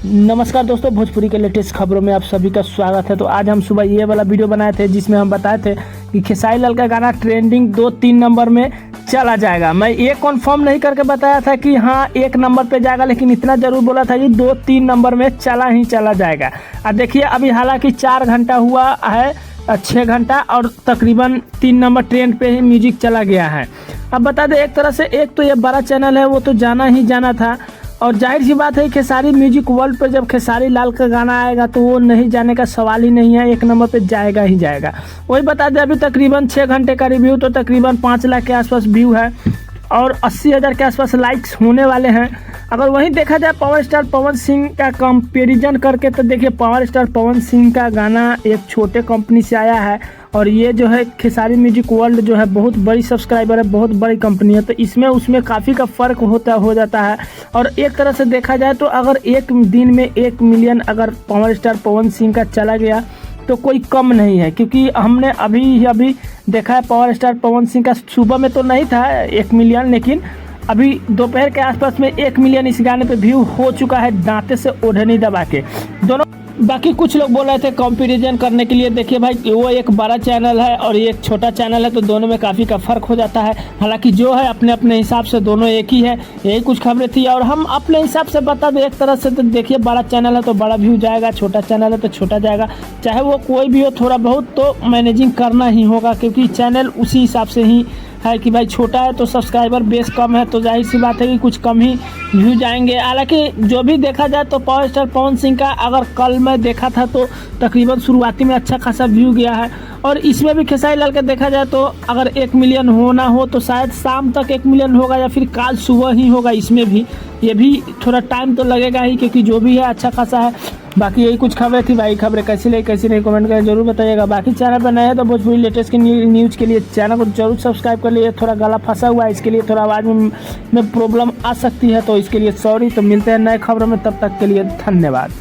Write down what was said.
नमस्कार दोस्तों, भोजपुरी के लेटेस्ट खबरों में आप सभी का स्वागत है। तो आज हम सुबह ये वाला वीडियो बनाए थे जिसमें हम बताए थे कि खेसारी लाल का गाना ट्रेंडिंग 2-3 नंबर में चला जाएगा। मैं ये कन्फर्म नहीं करके बताया था कि हाँ 1 नंबर पे जाएगा, लेकिन इतना ज़रूर बोला था कि 2-3 नंबर में चला ही चला जाएगा। अब देखिए अभी हालांकि 4 घंटा हुआ है, 6 घंटा और तकरीबन 3 नंबर ट्रेंड पे ही म्यूजिक चला गया है। अब बता दें, एक तरह से एक तो ये बड़ा चैनल है वो तो जाना ही जाना था, और जाहिर सी बात है खेसारी म्यूजिक वर्ल्ड पर जब खेसारी लाल का गाना आएगा तो वो नहीं जाने का सवाल ही नहीं है, 1 नंबर पे जाएगा ही जाएगा। वही बता दें, अभी तकरीबन 6 घंटे का रिव्यू तो तकरीबन 5 लाख के आसपास व्यू है और 80,000 के आसपास लाइक्स होने वाले हैं। अगर वहीं देखा जाए पावर स्टार पवन सिंह का कंपैरिजन करके, तो देखिए पावर स्टार पवन सिंह का गाना एक छोटे कंपनी से आया है और ये जो है खेसारी म्यूजिक वर्ल्ड जो है बहुत बड़ी सब्सक्राइबर है, बहुत बड़ी कंपनी है, तो इसमें उसमें काफ़ी का फ़र्क हो जाता है। और एक तरह से देखा जाए तो अगर एक दिन में 1 मिलियन अगर पावर स्टार पवन सिंह का चला गया तो कोई कम नहीं है, क्योंकि हमने अभी देखा है पावर स्टार पवन सिंह का सुबह में तो नहीं था 1 मिलियन, लेकिन अभी दोपहर के आसपास में 1 मिलियन इस गाने पे व्यू हो चुका है, दांते से ओढ़नी दबा के दोनों। बाकी कुछ लोग बोल रहे थे कंपैरिजन करने के लिए, देखिए भाई वो एक बड़ा चैनल है और ये एक छोटा चैनल है, तो दोनों में काफ़ी का फ़र्क हो जाता है। हालांकि जो है अपने अपने हिसाब से दोनों एक ही है, यही कुछ खबरें थी और हम अपने हिसाब से बता दें। एक तरह से तो देखिए बड़ा चैनल है तो बड़ा व्यू जाएगा, छोटा चैनल है तो छोटा जाएगा, चाहे वो कोई भी हो, थोड़ा बहुत तो मैनेजिंग करना ही होगा, क्योंकि चैनल उसी हिसाब से ही है कि भाई छोटा है तो सब्सक्राइबर बेस कम है, तो जाहिर सी बात है कि कुछ कम ही व्यू जाएंगे। हालांकि जो भी देखा जाए तो पावर स्टार पवन सिंह का अगर कल मैं देखा था तो तकरीबन शुरुआती में अच्छा खासा व्यू गया है, और इसमें भी खेसारी लाल का देखा जाए तो अगर 1 मिलियन होना हो तो शायद शाम तक 1 मिलियन होगा या फिर कल सुबह ही होगा। इसमें भी ये भी थोड़ा टाइम तो लगेगा ही, क्योंकि जो भी है अच्छा खासा है। बाकी यही कुछ खबरें थी भाई, खबरें कैसी लगी कैसी नहीं कमेंट करके जरूर बताइएगा। बाकी चैनल पर नए हैं तो भोजपुरी लेटेस्ट की न्यूज़ के लिए चैनल को जरूर सब्सक्राइब कर लिए। थोड़ा गला फंसा हुआ है, इसके लिए थोड़ा आवाज़ में प्रॉब्लम आ सकती है, तो इसके लिए सॉरी। तो मिलते हैं नए खबरों में, तब तक के लिए धन्यवाद।